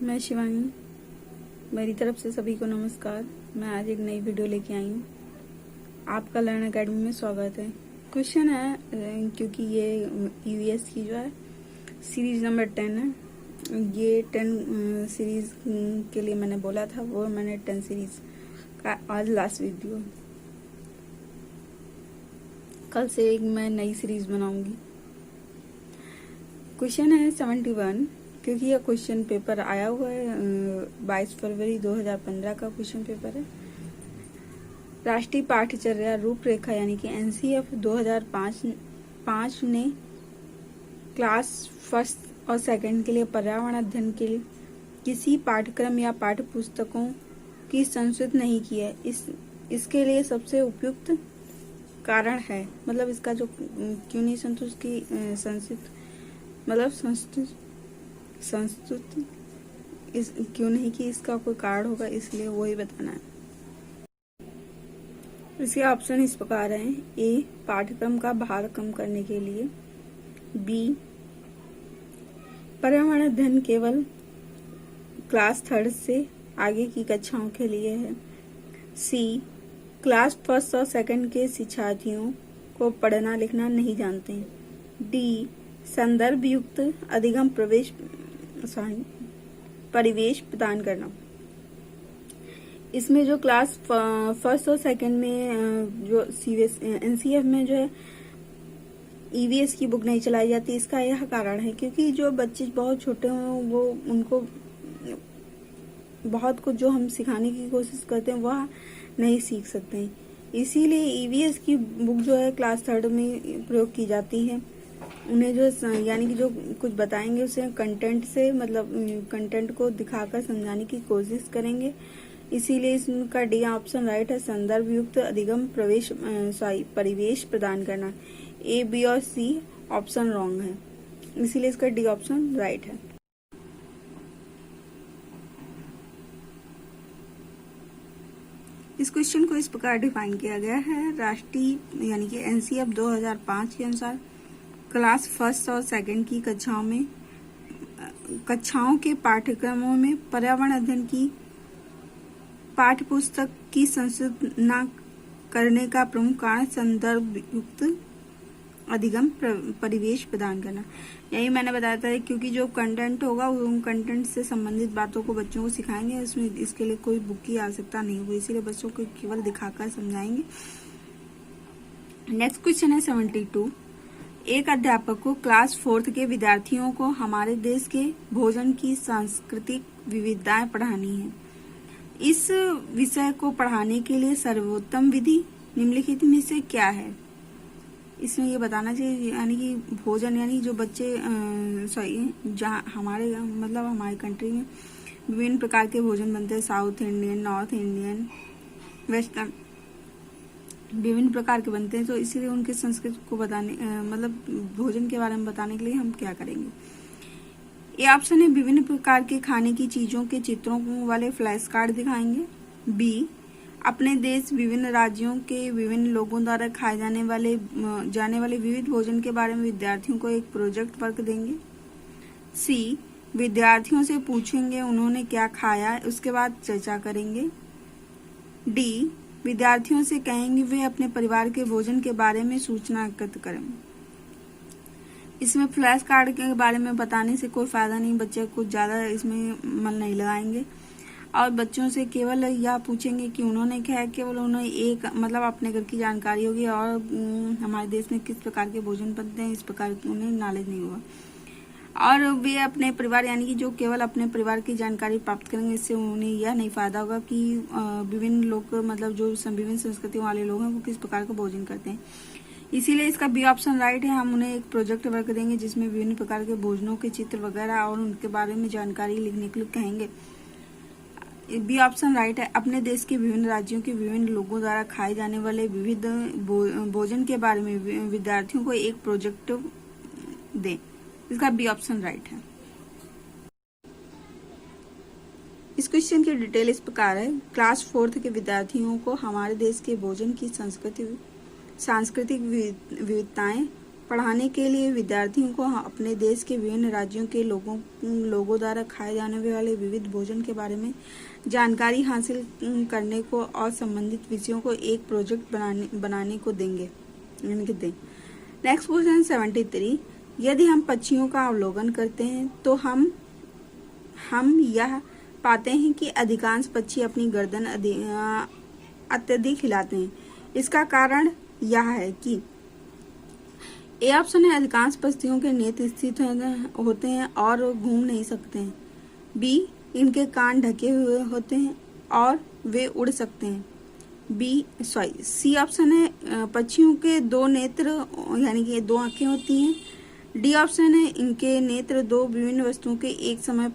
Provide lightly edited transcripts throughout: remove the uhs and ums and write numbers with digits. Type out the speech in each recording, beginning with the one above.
मैं शिवानी, मेरी तरफ से सभी को नमस्कार। मैं आज एक नई वीडियो लेके आई हूँ। आपका लर्न अकेडमी में स्वागत है। क्वेश्चन है, क्योंकि ये ईवीएस की जो है सीरीज नंबर 10 है। ये 10 सीरीज के लिए मैंने बोला था, वो मैंने 10 सीरीज का आज लास्ट वीडियो। कल से एक मैं नई सीरीज बनाऊंगी। क्वेश्चन है 71, क्योंकि यह क्वेश्चन पेपर आया हुआ है 22 फरवरी 2015 का क्वेश्चन पेपर है। राष्ट्रीय पाठ्यचर्या रूपरेखा यानी कि एनसीएफ 2005 ने क्लास फर्स्ट और सेकंड के लिए पर्यावरण अध्ययन के लिए किसी पाठ्यक्रम या पाठ्य पुस्तकों की संशोधित नहीं की है। इसके लिए सबसे उपयुक्त कारण है, मतलब इसका जो क्यों नहीं संतुष्ट की संस्तुत इस क्यों नहीं कि इसका कोई कारण होगा, इसलिए वो ही बताना है। इसके ऑप्शन इस प्रकार हैं: ए, पाठ्यक्रम का भार कम करने के लिए; बी, पर्यावरण अध्ययन केवल क्लास 3 से आगे की कक्षाओं के लिए है; सी, क्लास 1 और 2 के शिक्षार्थियों को पढ़ना लिखना नहीं जानते; डी, संदर्भ युक्त अधिगम परिवेश प्रदान करना। इसमें जो क्लास 1 और 2 में जो एनसीएफ में जो है ईवीएस की बुक नहीं चलाई जाती, इसका यह कारण है क्योंकि जो बच्चे बहुत छोटे हों वो उनको बहुत कुछ जो हम सिखाने की कोशिश करते हैं वह नहीं सीख सकते हैं। इसीलिए ईवीएस की बुक जो है क्लास 3 में प्रयोग की जाती है। उन्हें जो यानी कि जो कुछ बताएंगे उसे कंटेंट से, मतलब कंटेंट को दिखाकर समझाने की कोशिश करेंगे। इसीलिए इसका डी ऑप्शन राइट है, संदर्भ युक्त अधिगम परिवेश प्रदान करना। ए, बी और सी ऑप्शन रॉन्ग है, इसीलिए इसका डी ऑप्शन राइट है। इस क्वेश्चन को इस प्रकार डिफाइन किया गया है: राष्ट्रीय यानी कि एनसीएफ 2005 के अनुसार क्लास 1 और 2 की कक्षाओं के पाठ्यक्रमों में पर्यावरण अध्ययन की पाठ्य पुस्तक की संशोधित न करने का प्रमुख कारण संदर्भ युक्त अधिगम परिवेश प्रदान करना। यही मैंने बताया था, क्योंकि जो कंटेंट होगा उन कंटेंट से संबंधित बातों को बच्चों को सिखाएंगे, इसमें इसके लिए कोई बुक की आवश्यकता नहीं होगी, इसीलिए बच्चों को केवल दिखाकर समझाएंगे। नेक्स्ट क्वेश्चन है 72, एक अध्यापक को क्लास 4 के विद्यार्थियों को हमारे देश के भोजन की सांस्कृतिक विविधताएं पढ़ानी है। इस विषय को पढ़ाने के लिए सर्वोत्तम विधि निम्नलिखित में से क्या है? इसमें ये बताना चाहिए, यानी कि भोजन यानी जो बच्चे जहाँ हमारे कंट्री में विभिन्न प्रकार के भोजन बनते हैं, south Indian, north Indian, western, विभिन्न प्रकार के बनते हैं, तो इसीलिए उनकी संस्कृति को बताने भोजन के बारे में बताने के लिए हम क्या करेंगे। ये ऑप्शन है, विभिन्न प्रकार के खाने की चीजों के चित्रों वाले फ्लैश कार्ड दिखाएंगे। बी, अपने देश विभिन्न राज्यों के विभिन्न लोगों द्वारा खाए जाने वाले विविध भोजन के बारे में विद्यार्थियों को एक प्रोजेक्ट वर्क देंगे। सी, विद्यार्थियों से पूछेंगे उन्होंने क्या खाया, उसके बाद चर्चा करेंगे। डी, विद्यार्थियों से कहेंगे वे अपने परिवार के भोजन के बारे में सूचना एकत्र करें। इसमें फ्लैश कार्ड के बारे में बताने से कोई फायदा नहीं, बच्चे कुछ ज्यादा इसमें मन नहीं लगाएंगे और बच्चों से केवल यह पूछेंगे कि उन्होंने क्या है, केवल उन्हें एक अपने घर की जानकारी होगी और हमारे देश में किस प्रकार के भोजन बनते हैं इस प्रकार की उन्हें नॉलेज नहीं होगा। और वे अपने परिवार यानी कि जो केवल अपने परिवार की जानकारी प्राप्त करेंगे, इससे उन्हें यह नहीं फायदा होगा कि विभिन्न लोग जो विभिन्न संस्कृतियों वाले लोग हैं वो किस प्रकार का भोजन करते हैं। इसीलिए इसका बी ऑप्शन राइट है। हम उन्हें एक प्रोजेक्ट वर्क देंगे जिसमें विभिन्न प्रकार के भोजनों के चित्र वगैरह और उनके बारे में जानकारी लिखने के लिए कहेंगे। बी ऑप्शन राइट है। अपने देश के विभिन्न राज्यों के विभिन्न लोगों द्वारा खाए जाने वाले विविध भोजन के बारे में विद्यार्थियों को एक प्रोजेक्ट दें, इसका बी ऑप्शन राइट है। इस क्वेश्चन की डिटेल इस प्रकार है: क्लास 4 के विद्यार्थियों को हमारे देश के भोजन की सांस्कृतिक विविधताएं पढ़ाने के लिए विद्यार्थियों को अपने देश के विभिन्न राज्यों के लोगों द्वारा खाए जाने वाले विविध भोजन के बारे में जानकारी हासिल करने को और संबंधित विषयों को एक प्रोजेक्ट बनाने को देंगे। Next question 73। यदि हम पक्षियों का अवलोकन करते हैं तो हम यह पाते हैं कि अधिकांश पक्षी अपनी गर्दन अत्यधिक हिलाते हैं। इसका कारण यह है कि ए ऑप्शन है, अधिकांश पक्षियों के नेत्र स्थित होते हैं और घूम नहीं सकते हैं। बी, इनके कान ढके हुए होते हैं और वे उड़ सकते हैं। सी ऑप्शन है, पक्षियों के दो नेत्र यानी कि दो आंखें होती हैं। डी ऑप्शन है, इनके नेत्र दो विभिन्न वस्तुओं के एक समय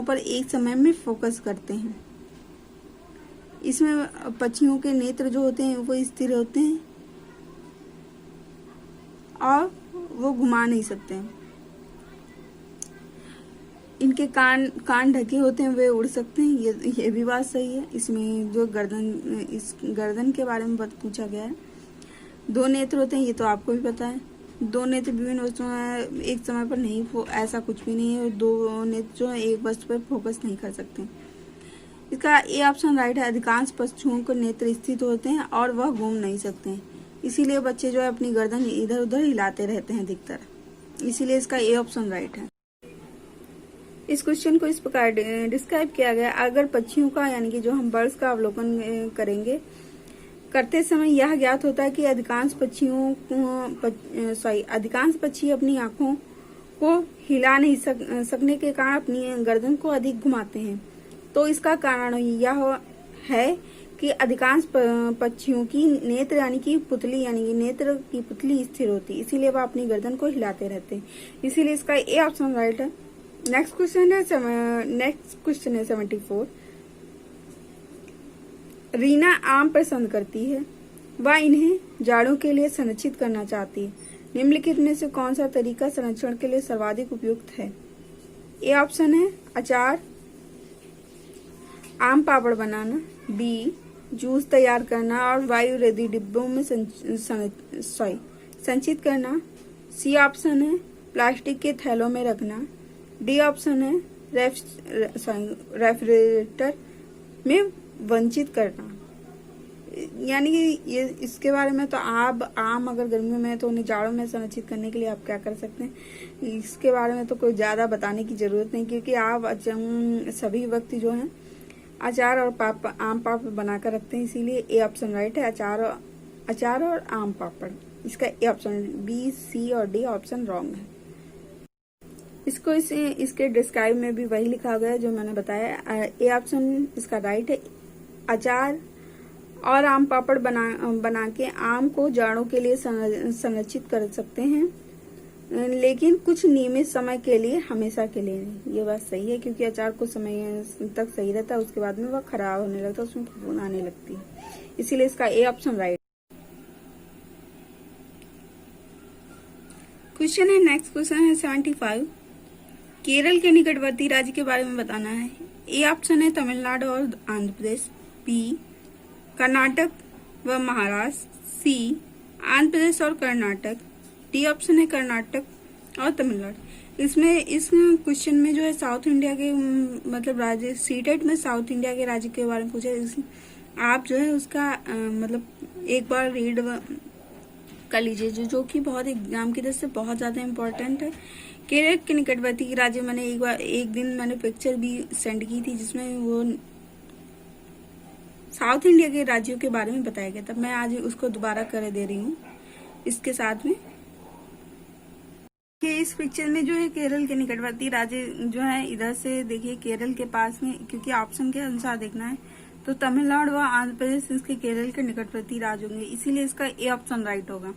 पर एक समय में फोकस करते हैं। इसमें पक्षियों के नेत्र जो होते हैं वो स्थिर होते हैं और वो घुमा नहीं सकते हैं। इनके कान ढके होते हैं, वे उड़ सकते हैं। ये भी बात सही है। इसमें जो गर्दन के बारे में पूछा गया है। दो नेत्र होते हैं, ये तो आपको भी पता है। दो नेत्र विभिन्न वस्तुओं एक समय पर नहीं, ऐसा कुछ भी नहीं है। दो नेत्र जो है एक वस्तु पर फोकस नहीं कर सकते। इसका ए ऑप्शन राइट है, अधिकांश पक्षियों को नेत्र स्थित होते हैं और वह घूम नहीं सकते हैं। इसीलिए बच्चे जो है अपनी गर्दन इधर उधर हिलाते रहते हैं अधिकतर। इसीलिए इसका ए ऑप्शन राइट है। इस क्वेश्चन को इस प्रकार डिस्क्राइब किया गया। अगर पक्षियों का यानी कि जो हम बर्ड्स का अवलोकन करेंगे करते समय यह ज्ञात होता है कि अधिकांश पक्षी अपनी आंखों को हिला नहीं सकने के कारण अपनी गर्दन को अधिक घुमाते हैं। तो इसका कारण यह है कि अधिकांश पक्षियों की नेत्र यानी कि नेत्र की पुतली स्थिर होती है, इसीलिए वह अपनी गर्दन को हिलाते रहते हैं। इसीलिए इसका ए ऑप्शन राइट है। नेक्स्ट क्वेश्चन है 74। रीना आम पसंद करती है, वह इन्हें जाड़ों के लिए संरक्षित करना चाहती है। निम्नलिखित में से कौन सा तरीका संरक्षण के लिए सर्वाधिक उपयुक्त है? ए ऑप्शन है अचार, आम पापड़ बनाना। बी, जूस तैयार करना और वायु रोधी डिब्बों में संचित करना। सी ऑप्शन है प्लास्टिक के थैलों में रखना। डी ऑप्शन है रेफ्रिजरेटर में वंचित करना। यानी कि ये इसके बारे में तो आम अगर गर्मियों में है तो उन्हें जाड़ों में संरक्षित करने के लिए आप क्या कर सकते हैं, इसके बारे में तो कोई ज्यादा बताने की जरूरत नहीं, क्योंकि आप सभी व्यक्ति जो हैं अचार और आम पापड़ बनाकर रखते हैं। इसीलिए ए ऑप्शन राइट है, अचार और आम पापड़। इसका ए ऑप्शन बी, सी और डी ऑप्शन रॉन्ग है। इसके डिस्क्राइब में भी वही लिखा गया जो मैंने बताया। ए ऑप्शन इसका राइट है, अचार और आम पापड़ बना के आम को जाड़ों के लिए संरक्षित कर सकते हैं, लेकिन कुछ नियमित समय के लिए, हमेशा के लिए नहीं। ये बात सही है, क्योंकि अचार कुछ समय तक सही रहता है, उसके बाद में वह खराब होने लगता है, उसमें फफूंद आने लगती है। इसीलिए इसका ए ऑप्शन राइट। क्वेश्चन है नेक्स्ट क्वेश्चन है 75। केरल के निकटवर्ती राज्य के बारे में बताना है। ए ऑप्शन है तमिलनाडु और आंध्र प्रदेश। बी, कर्नाटक व महाराष्ट्र। सी, आंध्र प्रदेश और कर्नाटक। डी ऑप्शन है कर्नाटक और तमिलनाडु। इसमें इस क्वेश्चन में जो है साउथ इंडिया के मतलब राज्य, सीटेट में साउथ इंडिया के राज्य के बारे में पूछा। आप जो है उसका एक बार रीड कर लीजिए, जो कि बहुत एग्जाम की दृष्टि से बहुत ज्यादा इम्पोर्टेंट है। केरल के निकटवर्ती राज्य मैंने एक दिन मैंने पिक्चर भी सेंड की थी, जिसमें वो साउथ इंडिया के राज्यों के बारे में बताया गया था। मैं आज उसको दोबारा कर दे रही हूँ इसके साथ में। कि इस पिक्चर में जो है केरल के निकटवर्ती राज्य जो है, इधर से देखिए केरल के पास में, क्योंकि ऑप्शन के अनुसार देखना है तो तमिलनाडु व आंध्र प्रदेश इसके केरल के निकटवर्ती राज्य होंगे, इसीलिए इसका ए ऑप्शन राइट होगा।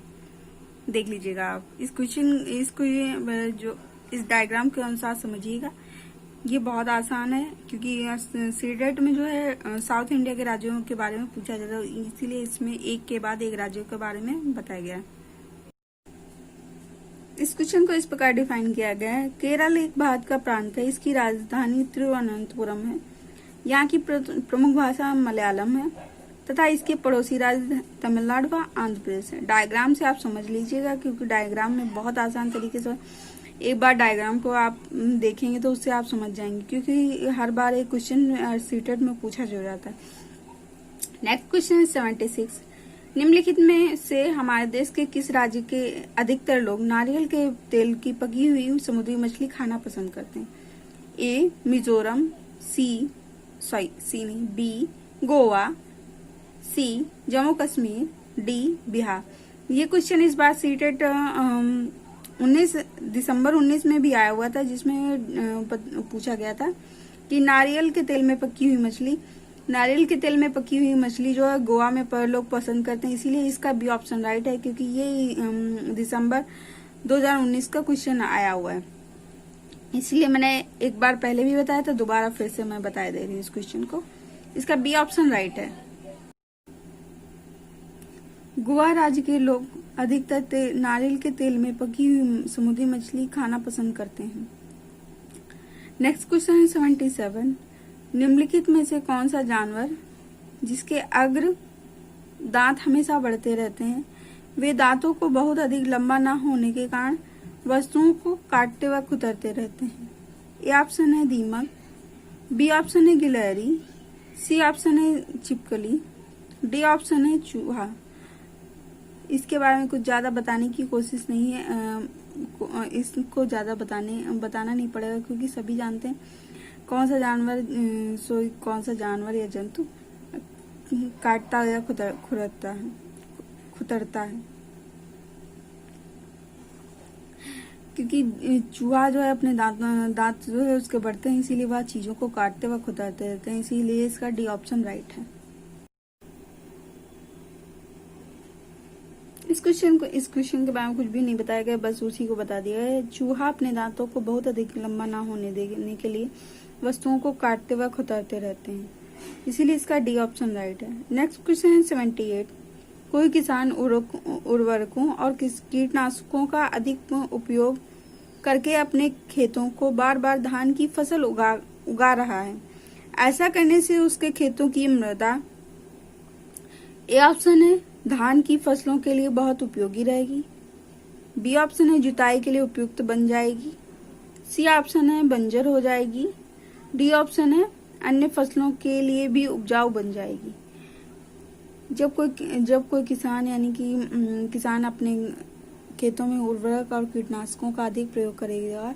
देख लीजिएगा आप इस क्वेश्चन जो इस डायग्राम के अनुसार समझिएगा। ये बहुत आसान है, क्योंकि सीटेट में जो है साउथ इंडिया के राज्यों के बारे में पूछा जाता है, इसीलिए इसमें एक के बाद एक राज्यों के बारे में बताया गया है। इस क्वेश्चन को इस प्रकार डिफाइन किया गया है। केरल एक भारत का प्रांत है, इसकी राजधानी तिरुवनंतपुरम है। यहाँ की प्रमुख भाषा मलयालम है तथा इसके पड़ोसी राज्य तमिलनाडु व आंध्र प्रदेश है। डायग्राम से आप समझ लीजिएगा, क्योंकि डायग्राम में बहुत आसान तरीके से एक बार डायग्राम को आप देखेंगे तो उससे आप समझ जाएंगे, क्योंकि हर बार एक क्वेश्चन सीटेट में पूछा जो जाता है। नेक्स्ट क्वेश्चन 76, निम्नलिखित में से हमारे देश के किस राज्य के अधिकतर लोग नारियल के तेल की पकी हुई समुद्री मछली खाना पसंद करते हैं? ए मिजोरम, बी गोवा, सी जम्मू कश्मीर, डी बिहार। ये क्वेश्चन इस बार सीटेट 19 दिसंबर 19 में भी आया हुआ था, जिसमें पूछा गया था कि नारियल के तेल में पकी हुई मछली जो है गोवा में लोग पसंद करते हैं, इसीलिए इसका बी ऑप्शन राइट है, क्योंकि ये दिसंबर 2019 का क्वेश्चन आया हुआ है। इसलिए मैंने एक बार पहले भी बताया था, दोबारा फिर से मैं बता दे रही हूँ इस क्वेश्चन को। इसका बी ऑप्शन राइट है। गोवा राज्य के लोग अधिकतर नारियल के तेल में पकी हुई समुद्री मछली खाना पसंद करते हैं। नेक्स्ट क्वेश्चन है 77, निम्नलिखित में से कौन सा जानवर जिसके अग्र दांत हमेशा बढ़ते रहते हैं, वे दांतों को बहुत अधिक लंबा न होने के कारण वस्तुओं को काटते व कुतरते रहते हैं? ए ऑप्शन है दीमक, बी ऑप्शन है गिलहरी, सी ऑप्शन है छिपकली, डी ऑप्शन है चूहा। इसके बारे में कुछ ज्यादा बताने की कोशिश नहीं है, इसको ज्यादा बताना नहीं पड़ेगा, क्योंकि सभी जानते हैं कौन सा जानवर या जंतु काटता या खुतरता है। क्योंकि चूहा जो है अपने दांत जो है उसके बढ़ते हैं, इसीलिए वह चीजों को काटते व खुतरते रहते हैं, इसीलिए इसका डी ऑप्शन राइट है। इस क्वेश्चन के बारे में कुछ भी नहीं बताया गया, बस उसी को बता दिया है। चूहा अपने दांतों को बहुत अधिक लंबा ना होने देने के लिए वस्तुओं को काटते व खुतरते रहते हैं, इसीलिए इसका डी ऑप्शन राइट है। नेक्स्ट क्वेश्चन है 78, कोई किसान उर्वरकों और कीटनाशकों का अधिक उपयोग करके अपने खेतों को बार बार धान की फसल उगा रहा है, ऐसा करने से उसके खेतों की मृदा ए ऑप्शन है धान की फसलों के लिए बहुत उपयोगी रहेगी, बी ऑप्शन है जुताई के लिए उपयुक्त बन जाएगी, सी ऑप्शन है बंजर हो जाएगी, डी ऑप्शन है अन्य फसलों के लिए भी उपजाऊ बन जाएगी। जब कोई किसान यानी कि किसान अपने खेतों में उर्वरक और कीटनाशकों का अधिक प्रयोग करेगा,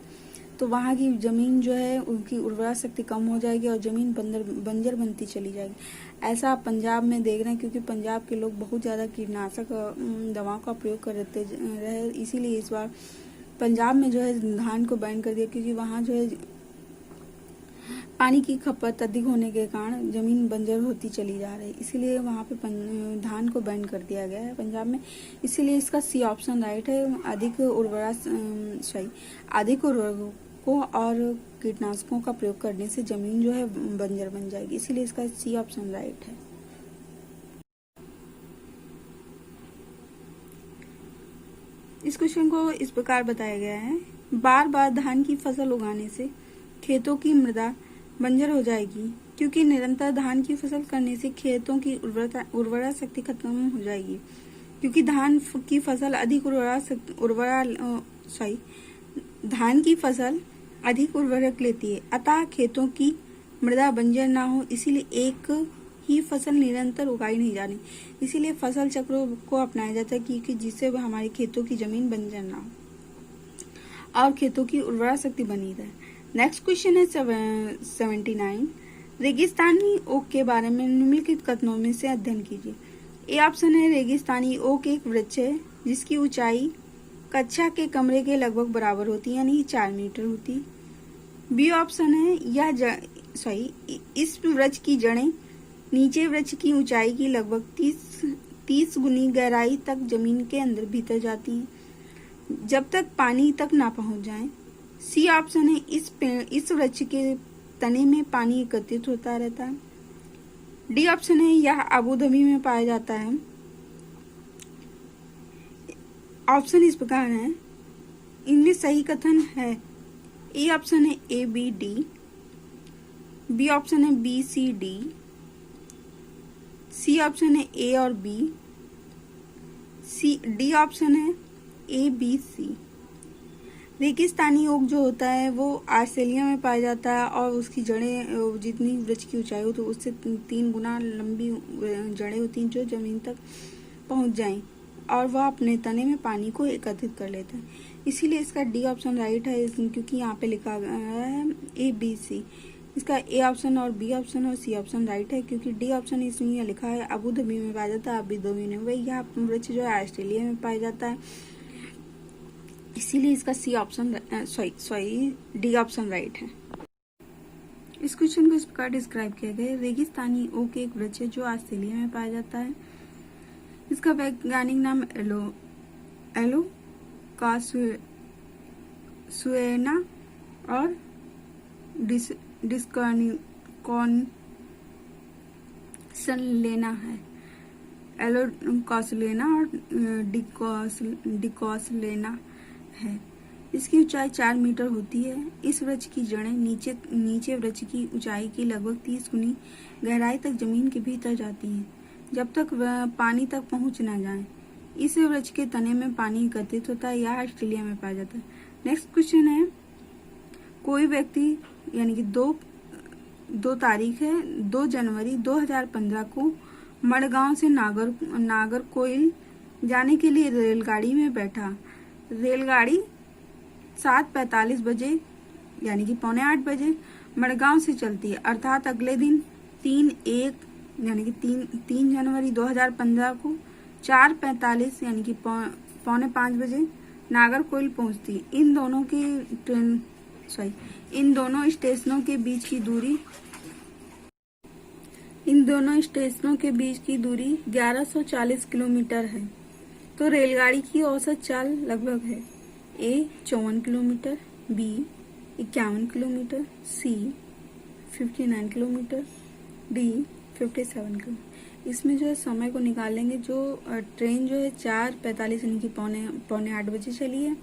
तो वहां की जमीन जो है उनकी उर्वरा शक्ति कम हो जाएगी और जमीन बंजर बनती चली जाएगी। ऐसा आप पंजाब में देख रहे हैं, क्योंकि पंजाब के लोग बहुत ज्यादा कीटनाशक दवाओं का प्रयोग करते रहे, इसीलिए इस बार पंजाब में जो है धान को बैन कर दिया, क्योंकि वहां जो है पानी की खपत अधिक होने के कारण जमीन बंजर होती चली जा रही है, इसीलिए वहां पे धान को बैन कर दिया गया है पंजाब में, इसीलिए इसका सी ऑप्शन राइट है। अधिक उर्वरकों और कीटनाशकों का प्रयोग करने से जमीन जो है बंजर बन जाएगी, इसीलिए इसका सी ऑप्शन राइट है। इस क्वेश्चन को इस प्रकार बताया गया है, बार बार धान की फसल उगाने से खेतों की मृदा बंजर हो जाएगी, क्योंकि निरंतर धान की फसल करने से खेतों की उर्वरा शक्ति खत्म हो जाएगी, क्योंकि धान की फसल अधिक उर्वरक लेती है, अतः खेतों की मृदा बंजर ना हो, इसीलिए एक ही फसल निरंतर उगाई नहीं जानी, इसीलिए फसल चक्रों को अपनाया जाता है, क्योंकि जिससे हमारी खेतों की जमीन बंजर ना हो और खेतों की उर्वरा शक्ति बनी रहे। नेक्स्ट क्वेश्चन है 79, रेगिस्तानी ओक के बारे में निम्नलिखित कथनों में से अध्ययन कीजिए। ए ऑप्शन है रेगिस्तानी ओक एक वृक्ष है जिसकी ऊंचाई कक्षा के कमरे के लगभग बराबर होती है, यानी 4 मीटर होती। बी ऑप्शन है इस वृक्ष की जड़ें नीचे वृक्ष की ऊंचाई की लगभग 30 गुनी गहराई तक जमीन के अंदर भीतर जाती हैं, जब तक पानी तक ना पहुंच जाए। सी ऑप्शन है इस वृक्ष के तने में पानी एकत्रित होता रहता है। डी ऑप्शन है यह अबू धाबी में पाया जाता है। ऑप्शन इस प्रकार है, इनमें सही कथन है। ए ऑप्शन है A B D, B option है B C D, C option है ए और बी, डी ऑप्शन है ए बी सी। रेगिस्तानी ओक जो होता है वो ऑस्ट्रेलिया में पाया जाता है और उसकी जड़ें जितनी वृक्ष की ऊंचाई हो तो उससे 3 गुना लंबी जड़ें होती हैं जो जमीन तक पहुंच जाएं और वह अपने तने में पानी को एकत्रित कर लेता है। इसीलिए इसका डी ऑप्शन राइट है, क्योंकि यहाँ पे लिखा गया है ए बी सी। इसका ए ऑप्शन और बी ऑप्शन और सी ऑप्शन राइट है, क्योंकि डी ऑप्शन इसमें लिखा है अबू धाबी में पाया जाता है, अबू धाबी में वही यह वृक्ष जो है ऑस्ट्रेलिया में पाया जाता है, इसीलिए इसका C option D option right है। इस क्वेश्चन को इस प्रकार डिस्क्राइब किया गया है। रेगिस्तानी ओक एक वृक्ष है जो ऑस्ट्रेलिया में पाया जाता है। इसका वैज्ञानिक नाम एलो कासुएना और डिस्कॉन्सलेना है। एलो कासुलेना और डिकॉसलेना है। इसकी ऊंचाई 4 मीटर होती है। इस वृक्ष की जड़ें नीचे वृक्ष की ऊंचाई की लगभग 30 गुनी गहराई तक जमीन के भीतर जाती हैं, जब तक वह पानी तक पहुंच न जाए। इस वृक्ष के तने में पानी एकत्रित होता है। यह ऑस्ट्रेलिया में पाया जाता है। नेक्स्ट क्वेश्चन है, कोई व्यक्ति यानी कि 2 तारीख है 2 जनवरी 2015 को मडगांव से नागरकोइल जाने के लिए रेलगाड़ी में बैठा। रेलगाड़ी 7:45 बजे यानी कि 7:45 बजे मडगांव से चलती है, अर्थात अगले दिन 3 जनवरी 2015 को 4:45 यानी कि 4:45 बजे नागरकोइल पहुंचती है। इन दोनों स्टेशनों के बीच की दूरी 1140 किलोमीटर है। तो रेलगाड़ी की औसत चाल लगभग है ए 54 किलोमीटर, बी 51 किलोमीटर, सी 59 किलोमीटर, डी 57 किलोमीटर। इसमें जो है समय को निकालेंगे। जो ट्रेन जो है 4:45 यानी कि 7:45 बजे चली है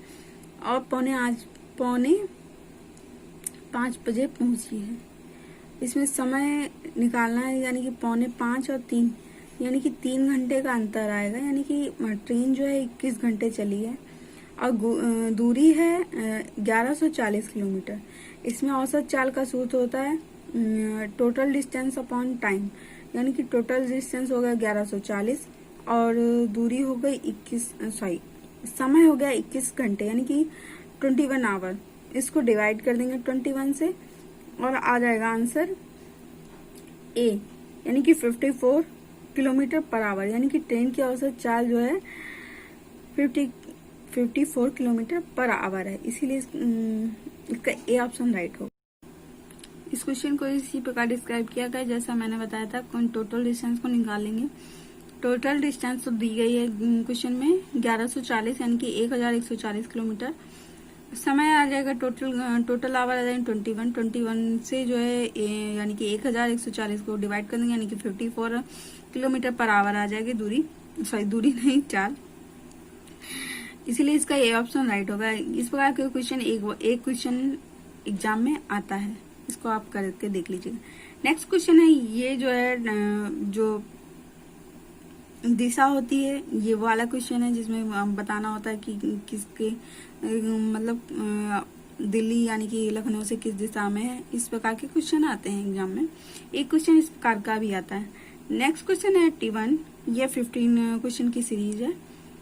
और 4:45 बजे पहुंची है। इसमें समय निकालना है, यानी कि 4:45 और 3 यानी कि 3 घंटे का अंतर आएगा। यानी कि ट्रेन जो है 21 घंटे चली है और दूरी है 1140 किलोमीटर। इसमें औसत चाल का सूत्र होता है टोटल डिस्टेंस अपॉन टाइम, यानी कि टोटल डिस्टेंस हो गया 1140 और दूरी हो गई समय हो गया 21 घंटे यानी कि 21 आवर। इसको डिवाइड कर देंगे 21 से और आ जाएगा आंसर ए यानी कि 54 किलोमीटर पर आवर। यानी कि ट्रेन की औसत चाल जो है 54 किलोमीटर पर आवर है, इसीलिए इसका ए ऑप्शन राइट होगा। इस क्वेश्चन को इसी प्रकार डिस्क्राइब किया गया जैसा मैंने बताया था। टोटल डिस्टेंस को निकालेंगे। टोटल डिस्टेंस तो दी गई है क्वेश्चन में 1140 यानी कि 1140 किलोमीटर। समय आ जाएगा टोटल आवर आ जाएगा 21 से जो है यानी कि 1140 को डिवाइड कर देंगे यानी कि 54 किलोमीटर पर आवर आ जाएगी दूरी नहीं चाल, इसीलिए इसका ए ऑप्शन राइट होगा। इस प्रकार के क्वेश्चन एक क्वेश्चन एग्जाम में आता है, इसको आप करके देख लीजिएगा। नेक्स्ट क्वेश्चन है, ये जो है जो दिशा होती है ये वो वाला क्वेश्चन है जिसमें बताना होता है कि किसके मतलब दिल्ली यानी कि लखनऊ से किस दिशा में है। इस प्रकार के क्वेश्चन आते हैं एग्जाम में। एक क्वेश्चन इस प्रकार का भी आता है। नेक्स्ट क्वेश्चन है 81, ये 15 क्वेश्चन की सीरीज है।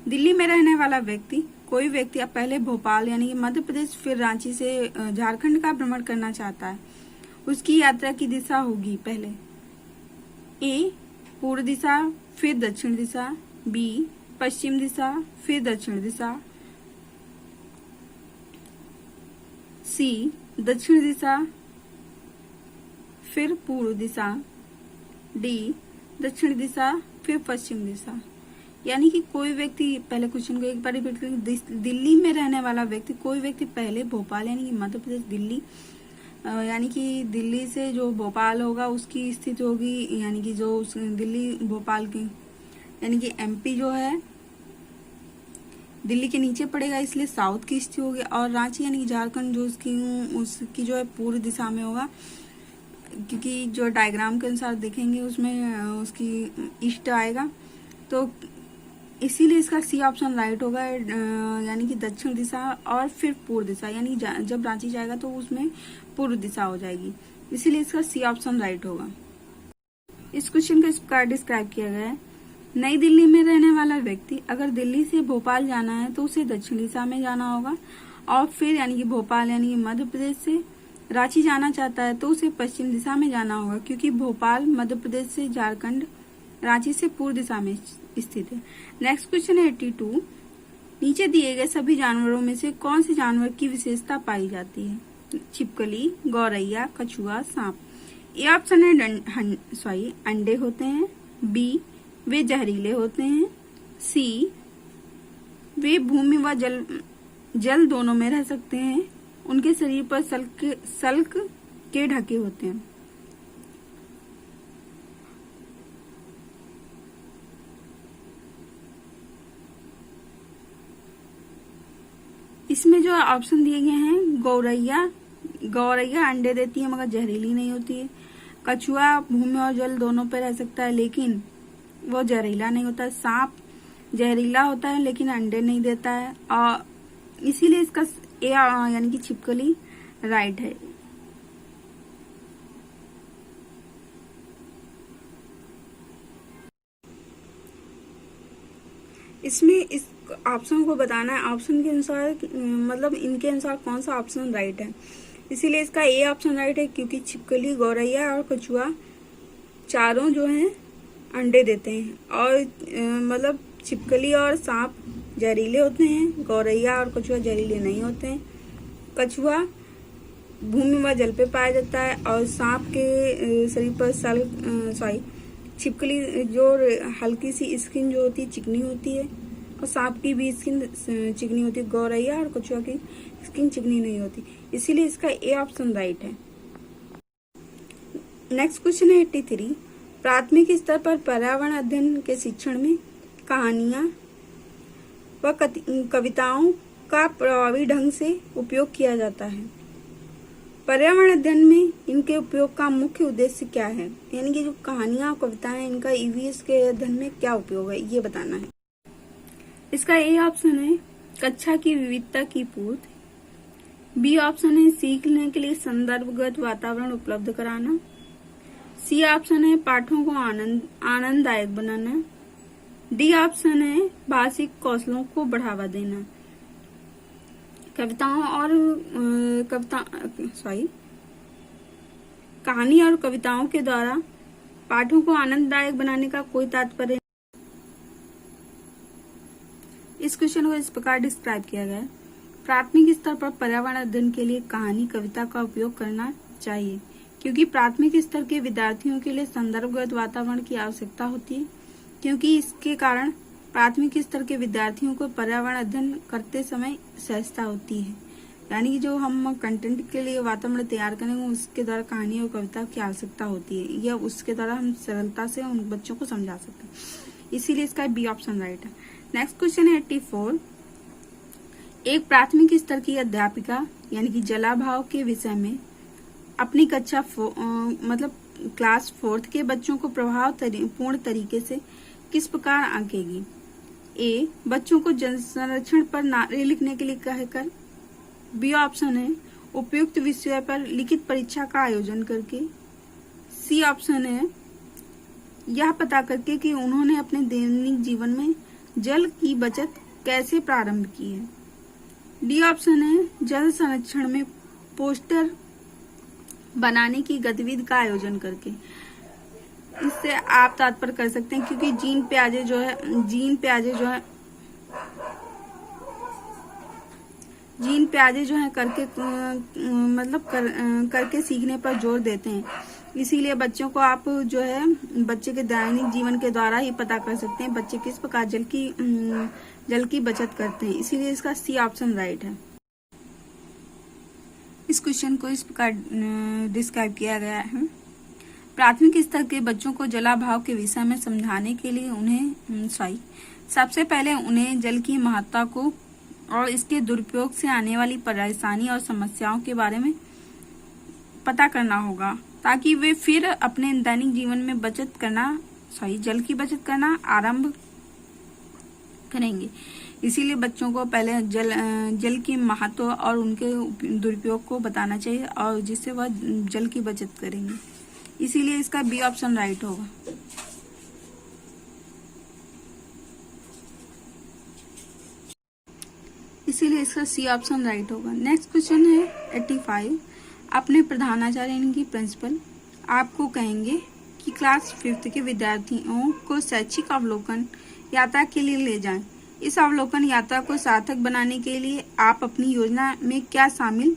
दिल्ली में रहने वाला व्यक्ति, कोई व्यक्ति अब पहले भोपाल यानी कि मध्य प्रदेश फिर रांची से झारखंड का भ्रमण करना चाहता है। उसकी यात्रा की दिशा होगी पहले ए पूर्व दिशा फिर दक्षिण दिशा, बी पश्चिम दिशा फिर दक्षिण दिशा, सी दक्षिण दिशा फिर पूर्व दिशा, डी दक्षिण दिशा फिर पश्चिम दिशा। यानी कि कोई व्यक्ति, पहले क्वेश्चन को एक बार रिपीट करेंगे। दिल्ली में रहने वाला व्यक्ति, कोई व्यक्ति पहले भोपाल यानी कि मध्य प्रदेश दिल्ली यानी कि दिल्ली से जो भोपाल होगा उसकी स्थिति होगी, यानी कि जो दिल्ली भोपाल की यानी कि एमपी जो है दिल्ली के नीचे पड़ेगा इसलिए साउथ की स्थिति होगी, और रांची यानी कि झारखंड जो उसकी जो है पूर्व दिशा में होगा क्योंकि जो डायग्राम के अनुसार देखेंगे उसमें उसकी ईस्ट आएगा, तो इसीलिए इसका सी ऑप्शन राइट होगा, यानी कि दक्षिण दिशा और फिर पूर्व दिशा, यानी जब रांची जाएगा तो उसमें पूर्व दिशा हो जाएगी, इसीलिए इसका सी ऑप्शन राइट होगा। इस क्वेश्चन को इस प्रकार डिस्क्राइब किया गया है। नई दिल्ली में रहने वाला व्यक्ति अगर दिल्ली से भोपाल जाना है तो उसे दक्षिण दिशा में जाना होगा, और फिर यानी कि भोपाल यानी कि मध्य प्रदेश से रांची जाना चाहता है तो उसे पश्चिम दिशा में जाना होगा, क्योंकि भोपाल मध्य प्रदेश से झारखंड रांची से पूर्व दिशा में स्थित है। नेक्स्ट क्वेश्चन है 82। नीचे दिए गए सभी जानवरों में से कौन से जानवर की विशेषता पाई जाती है? छिपकली, गौरैया, कछुआ, सांप। ए ऑप्शन है अंडे होते हैं। बी, वे जहरीले होते हैं। सी, वे भूमि व जल दोनों में रह सकते हैं। उनके शरीर पर सल्क के ढके होते हैं। इसमें जो ऑप्शन दिए गए हैं, गौरैया अंडे देती है मगर जहरीली नहीं होती है। कछुआ भूमि और जल दोनों पर रह सकता है लेकिन वो जहरीला नहीं होता है। सांप जहरीला होता है लेकिन अंडे नहीं देता है, और इसीलिए इसका ए यानी कि छिपकली राइट है। इसमें इस ऑप्शन को बताना है, ऑप्शन के अनुसार मतलब इनके अनुसार कौन सा ऑप्शन राइट है, इसीलिए इसका ए ऑप्शन राइट है, क्योंकि छिपकली, गौरैया और कछुआ चारों जो हैं अंडे देते हैं, और मतलब छिपकली और सांप जहरीले होते हैं, गौरैया और कछुआ जहरीले नहीं होते हैं। कछुआ भूमि व जल पे पाया जाता है, और सांप के शरीर पर छिपकली जो हल्की सी स्किन जो होती है चिकनी होती है, और सांप की भी स्किन चिकनी होती है। गौरैया और कछुआ की स्किन चिकनी नहीं होती, इसीलिए इसका ए ऑप्शन राइट है। नेक्स्ट क्वेश्चन है 83। प्राथमिक स्तर पर पर्यावरण अध्ययन के शिक्षण में कहानियां व कविताओं का प्रभावी ढंग से उपयोग किया जाता है। पर्यावरण अध्ययन में इनके उपयोग का मुख्य उद्देश्य क्या है, यानी कि जो कहानियां और कविताएं इनका ईवीएस के अध्ययन में क्या उपयोग है, ये बताना है। इसका ए ऑप्शन है कक्षा की विविधता की पूर्ति। बी ऑप्शन है सीखने के लिए संदर्भगत वातावरण उपलब्ध कराना। सी ऑप्शन है पाठों को आनंददायक बनाना। डी ऑप्शन है भाषिक कौशलों को बढ़ावा देना। कहानी और कविताओं के द्वारा पाठों को आनंददायक बनाने का कोई तात्पर्य। इस क्वेश्चन को इस प्रकार डिस्क्राइब किया गया है। प्राथमिक स्तर पर पर्यावरण अध्ययन के लिए कहानी कविता का उपयोग करना चाहिए, क्योंकि प्राथमिक स्तर के विद्यार्थियों के लिए संदर्भगत वातावरण की आवश्यकता होती है, क्योंकि इसके कारण प्राथमिक स्तर के विद्यार्थियों को पर्यावरण अध्ययन करते समय सहजता होती है, यानी कि जो हम कंटेंट के लिए वातावरण तैयार करेंगे उसके द्वारा कहानी और कविता की आवश्यकता होती है, या उसके द्वारा हम सरलता से उन बच्चों को समझा सकते हैं, इसीलिए इसका बी ऑप्शन राइट है। नेक्स्ट क्वेश्चन है 84। एक प्राथमिक स्तर की अध्यापिका यानी कि जलाभाव के विषय में अपनी कक्षा मतलब क्लास 4 के बच्चों को प्रभावपूर्ण तरीके से किस प्रकार आंकेगी? ए, बच्चों को जल संरक्षण पर नारे लिखने के लिए कहकर। बी ऑप्शन है उपयुक्त विषय पर लिखित परीक्षा का आयोजन करके। सी ऑप्शन है यह पता करके कि उन्होंने अपने दैनिक जीवन में जल की बचत कैसे प्रारंभ की है। डी ऑप्शन है जल संरक्षण में पोस्टर बनाने की गतिविधि का आयोजन करके। इससे आप तात्पर्य कर सकते हैं, क्योंकि जीन प्याजे जो है करके सीखने पर जोर देते हैं, इसीलिए बच्चों को आप जो है बच्चे के दैनिक जीवन के द्वारा ही पता कर सकते हैं बच्चे किस प्रकार जल की बचत करते हैं, इसीलिए इसका सी ऑप्शन राइट है। इस क्वेश्चन को इस प्रकार डिस्क्राइब किया गया है। प्राथमिक स्तर के बच्चों को जलाभाव के विषय में समझाने के लिए सबसे पहले उन्हें जल की महत्ता को और इसके दुरुपयोग से आने वाली परेशानी और समस्याओं के बारे में पता करना होगा, ताकि वे फिर अपने दैनिक जीवन में जल की बचत करना आरंभ करेंगे। इसीलिए बच्चों को पहले जल की महत्व और उनके दुरुपयोग को बताना चाहिए, और जिससे वह जल की बचत करेंगे। इसीलिए इसका बी ऑप्शन राइट होगा। इसीलिए इसका सी ऑप्शन राइट होगा। नेक्स्ट क्वेश्चन है 85। अपने प्रधानाचार्य यानी कि प्रिंसिपल आपको कहेंगे कि क्लास 5th के विद्यार्थियों को शैक्षिक अवलोकन यात्रा के लिए ले जाएं। इस अवलोकन यात्रा को सार्थक बनाने के लिए आप अपनी योजना में क्या शामिल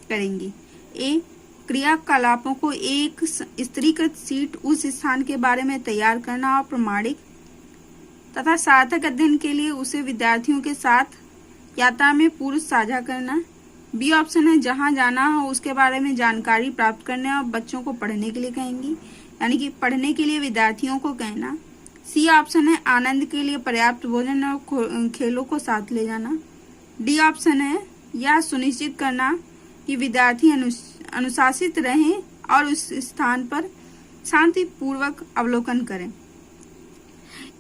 करेंगे? ए, क्रियाकलापों को एक स्तरीकृत शीट उस स्थान के बारे में तैयार करना और प्रमाणिक तथा सार्थक अध्ययन के लिए उसे विद्यार्थियों के साथ यात्रा में पूर्व साझा करना। बी ऑप्शन है जहां जाना हो उसके बारे में जानकारी प्राप्त करने और बच्चों को पढ़ने के लिए कहेंगी, यानी कि पढ़ने के लिए विद्यार्थियों को कहना। सी ऑप्शन है आनंद के लिए पर्याप्त भोजन और खेलों को साथ ले जाना। डी ऑप्शन है यह सुनिश्चित करना कि विद्यार्थी अनुशासित रहें और उस स्थान पर शांतिपूर्वक अवलोकन करें।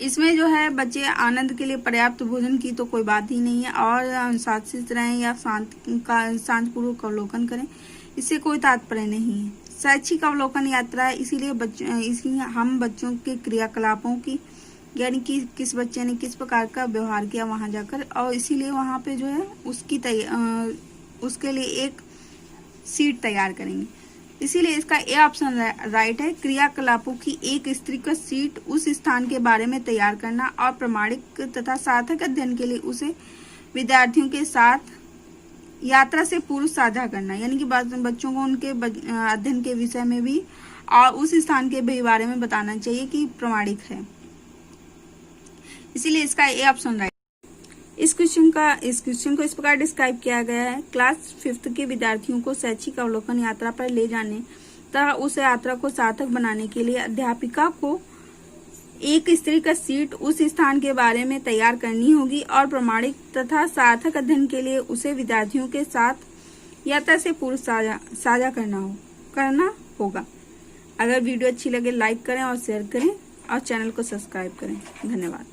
इसमें जो है बच्चे आनंद के लिए पर्याप्त भोजन की तो कोई बात ही नहीं है, और अनुशासित रहें या शांतिपूर्वक अवलोकन करें, इससे कोई तात्पर्य नहीं है। शैक्षिक अवलोकन यात्रा है, इसीलिए हम बच्चों के क्रियाकलापों की, यानी कि किस बच्चे ने किस प्रकार का व्यवहार किया वहां जाकर, और इसीलिए वहां पे जो है उसके लिए एक सीट तैयार करेंगे। इसीलिए इसका ए ऑप्शन राइट है। क्रियाकलापों की एक स्तरीकृत शीट उस स्थान के बारे में तैयार करना और प्रमाणिक तथा सार्थक अध्ययन के लिए उसे विद्यार्थियों के साथ यात्रा से पूर्व साझा करना, यानी कि बच्चों को उनके अध्ययन के विषय में भी और उस स्थान के बारे में बताना चाहिए कि प्रमाणिक है। इसीलिए इसका ए ऑप्शन राइट। इस क्वेश्चन को इस प्रकार डिस्क्राइब किया गया है। क्लास 5th के विद्यार्थियों को शैक्षिक अवलोकन यात्रा पर ले जाने तथा उस यात्रा को सार्थक बनाने के लिए अध्यापिका को एक स्तरीकृत शीट उस स्थान के बारे में तैयार करनी होगी और प्रमाणिक तथा सार्थक अध्ययन के लिए उसे विद्यार्थियों के साथ यात्रा से पूर्व साझा करना होगा। अगर वीडियो अच्छी लगे लाइक करें और शेयर करें और चैनल को सब्सक्राइब करें। धन्यवाद।